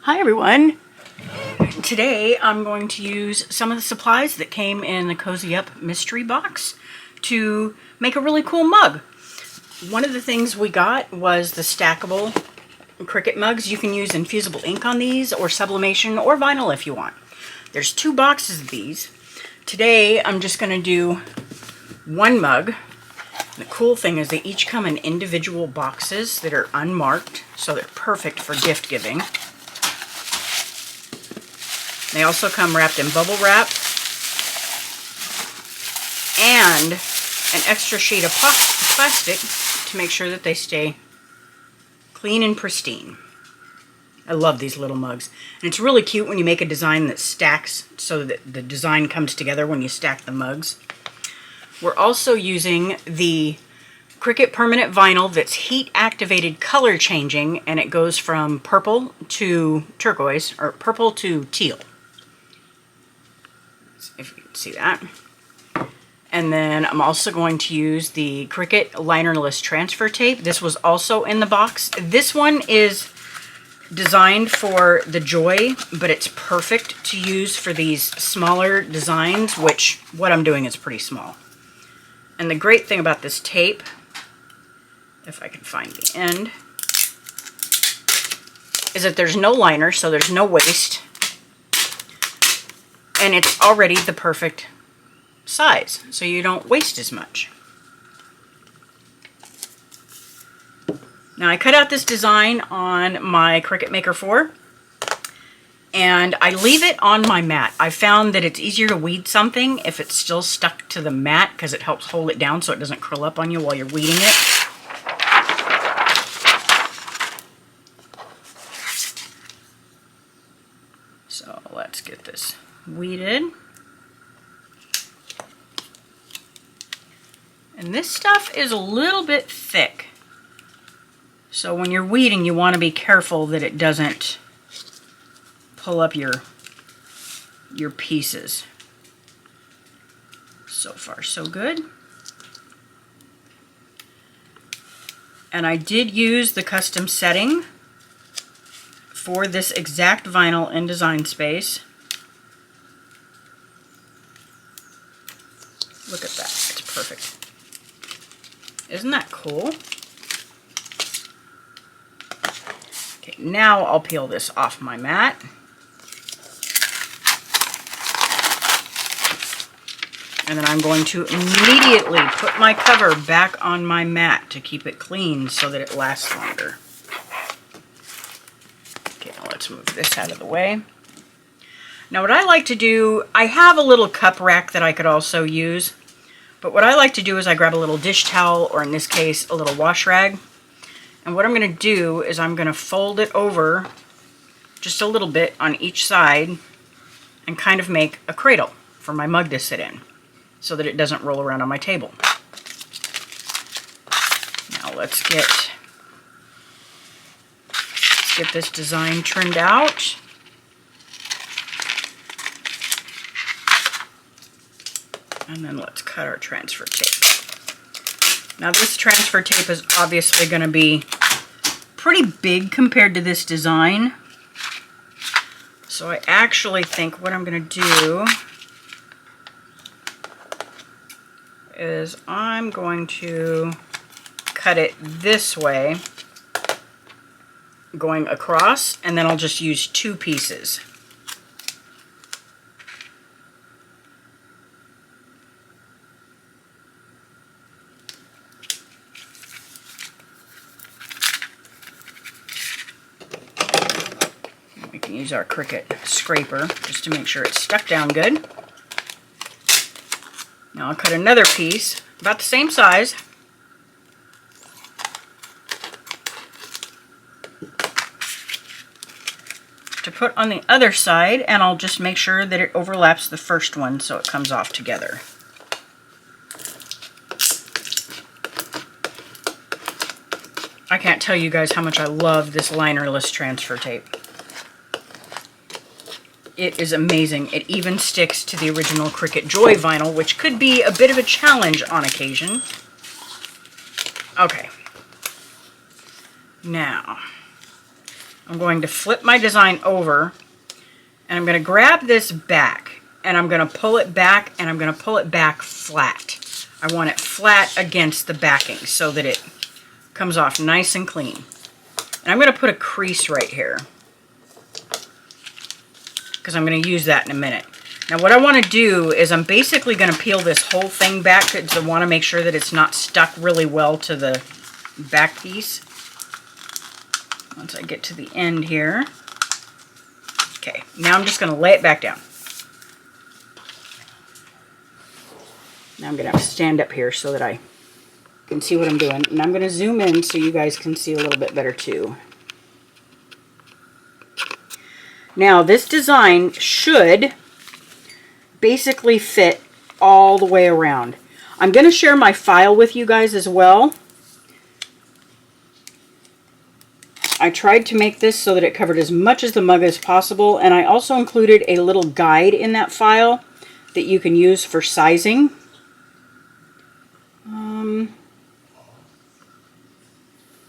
Hi everyone! Today I'm going to use some of the supplies that came in the Cozy Up mystery box to make a really cool mug. One of the things we got was the stackable Cricut mugs. You can use infusible ink on these, or sublimation, or vinyl if you want. There's 2 boxes of these. Today I'm just going to do one mug. The cool thing is they each come in individual boxes that are unmarked, so they're perfect for gift giving. They also come wrapped in bubble wrap and an extra sheet of plastic to make sure that they stay clean and pristine. I love these little mugs. And it's really cute when you make a design that stacks so that the design comes together when you stack the mugs. We're also using the Cricut permanent vinyl that's heat activated color changing, and it goes from purple to turquoise, or purple to teal, if you can see that. And then I'm also going to use the Cricut linerless transfer tape. This was also in the box. This one is designed for the Joy, but it's perfect to use for these smaller designs, which what I'm doing is pretty small. And the great thing about this tape, if I can find the end, is that there's no liner, so there's no waste. And it's already the perfect size, so you don't waste as much. Now I cut out this design on my Cricut Maker 4, and I leave it on my mat. I found that it's easier to weed something if it's still stuck to the mat, because it helps hold it down so it doesn't curl up on you while you're weeding it. So let's get this weeded. And this stuff is a little bit thick, so when you're weeding you want to be careful that it doesn't pull up your pieces. So far so good. And I did use the custom setting for this exact vinyl in Design Space. Look at that, it's perfect. Isn't that cool? Okay, now I'll peel this off my mat. And then I'm going to immediately put my cover back on my mat to keep it clean so that it lasts longer. Okay, now let's move this out of the way. Now what I like to do, I have a little cup rack that I could also use, but what I like to do is I grab a little dish towel, or in this case a little wash rag, and what I'm going to do is I'm going to fold it over just a little bit on each side and kind of make a cradle for my mug to sit in so that it doesn't roll around on my table. Now let's get this design trimmed out. And then let's cut our transfer tape. Now this transfer tape is obviously going to be pretty big compared to this design. So I actually think what I'm going to do is I'm going to cut it this way, going across, and then I'll just use 2 pieces. We can use our Cricut scraper just to make sure it's stuck down good. Now I'll cut another piece about the same size. To put on the other side, and I'll just make sure that it overlaps the first one so it comes off together. I can't tell you guys how much I love this linerless transfer tape. It is amazing. It even sticks to the original Cricut Joy vinyl, which could be a bit of a challenge on occasion. Okay. Now, I'm going to flip my design over, and I'm going to grab this back, and I'm going to pull it back, and I'm going to pull it back flat. I want it flat against the backing so that it comes off nice and clean. And I'm going to put a crease right here, because I'm going to use that in a minute. Now what I want to do is I'm basically going to peel this whole thing back because I want to make sure that it's not stuck really well to the back piece. Once I get to the end here. Okay, now I'm just going to lay it back down. Now I'm going to have to stand up here so that I can see what I'm doing. And I'm going to zoom in so you guys can see a little bit better too. Now this design should basically fit all the way around. I'm going to share my file with you guys as well. I tried to make this so that it covered as much as the mug as possible, and I also included a little guide in that file that you can use for sizing.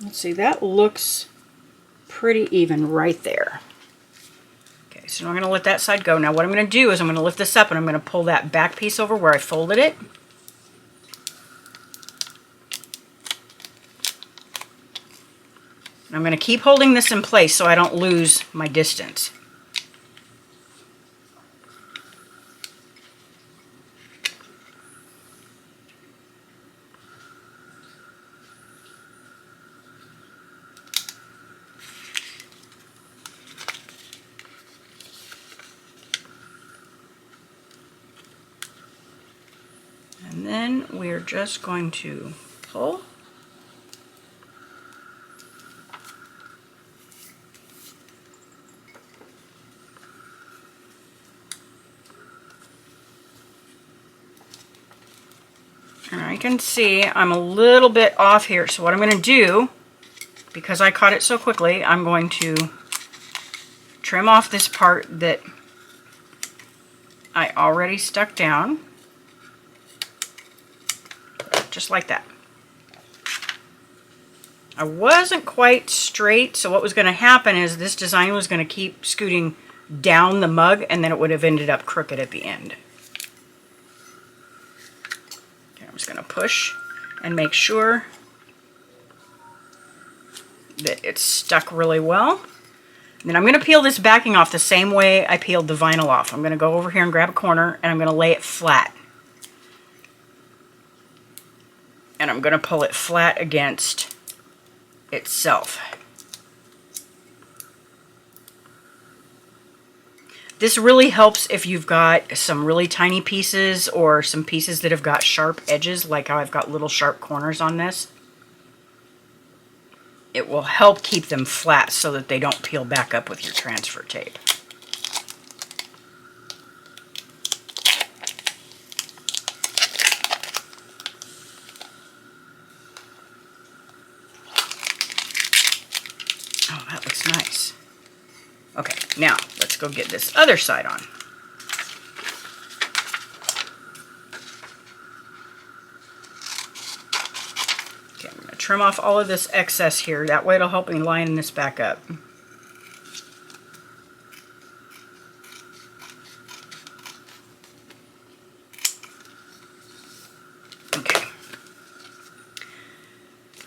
Let's see, that looks pretty even right there. Okay, so I'm going to let that side go. Now what I'm going to do is I'm going to lift this up and I'm going to pull that back piece over where I folded it. And I'm going to keep holding this in place so I don't lose my distance. And then we're just going to pull. And I can see I'm a little bit off here. So what I'm going to do, because I caught it so quickly, I'm going to trim off this part that I already stuck down. Just like that. I wasn't quite straight, so what was going to happen is this design was going to keep scooting down the mug, and then it would have ended up crooked at the end. Okay, I'm just going to push and make sure that it's stuck really well. And then I'm going to peel this backing off the same way I peeled the vinyl off. I'm going to go over here and grab a corner, and I'm going to lay it flat. And I'm going to pull it flat against itself. This really helps if you've got some really tiny pieces or some pieces that have got sharp edges, like how I've got little sharp corners on this. It will help keep them flat so that they don't peel back up with your transfer tape. Oh, that looks nice. Okay, now let's go get this other side on. Okay, I'm going to trim off all of this excess here. That way it'll help me line this back up. Okay.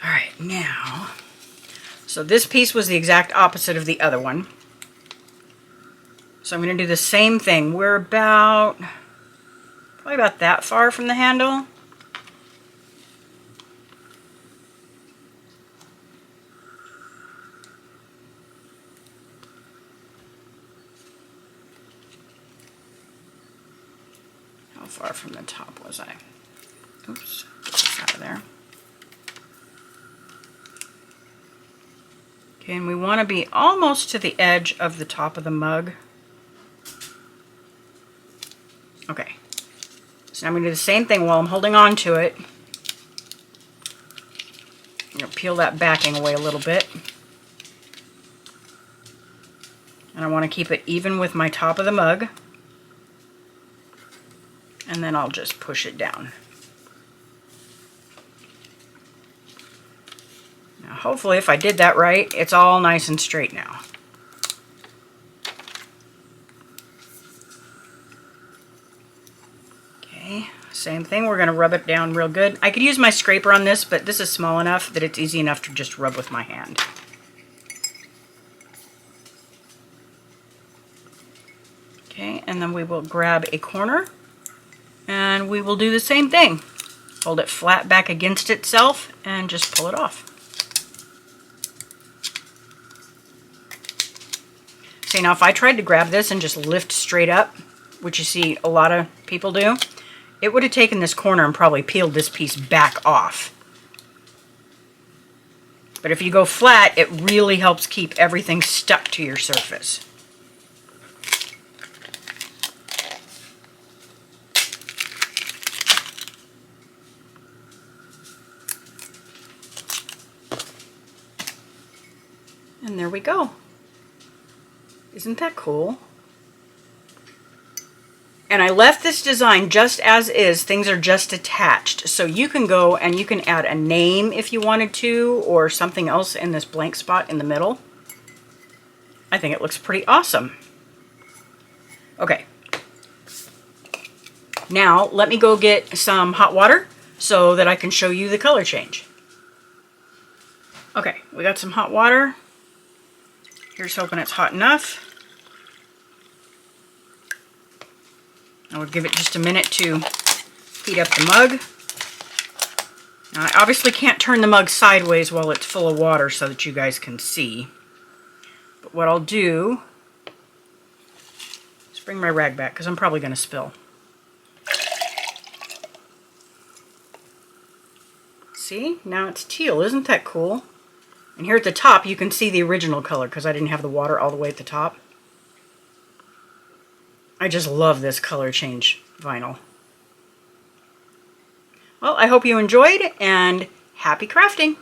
All right, now... So this piece was the exact opposite of the other one. So I'm going to do the same thing. We're probably about that far from the handle. How far from the top was I? Oops, get this out of there. Okay, and we want to be almost to the edge of the top of the mug. Okay, so now I'm going to do the same thing while I'm holding on to it. I'm going to peel that backing away a little bit. And I want to keep it even with my top of the mug. And then I'll just push it down. Now hopefully if I did that right, it's all nice and straight now. Same thing, we're going to rub it down real good. I could use my scraper on this, but this is small enough that it's easy enough to just rub with my hand. Okay, and then we will grab a corner and we will do the same thing. Hold it flat back against itself and just pull it off. See, now if I tried to grab this and just lift straight up, which you see a lot of people do, it would have taken this corner and probably peeled this piece back off. But if you go flat, it really helps keep everything stuck to your surface. And there we go. Isn't that cool? And I left this design just as is. Things are just attached. So you can go and you can add a name if you wanted to, or something else in this blank spot in the middle. I think it looks pretty awesome. Okay. Now let me go get some hot water so that I can show you the color change. Okay, we got some hot water. Here's hoping it's hot enough. I would give it just a minute to heat up the mug. Now, I obviously can't turn the mug sideways while it's full of water so that you guys can see. But what I'll do is bring my rag back because I'm probably going to spill. See? Now it's teal. Isn't that cool? And here at the top you can see the original color because I didn't have the water all the way at the top. I just love this color change vinyl. Well, I hope you enjoyed and happy crafting!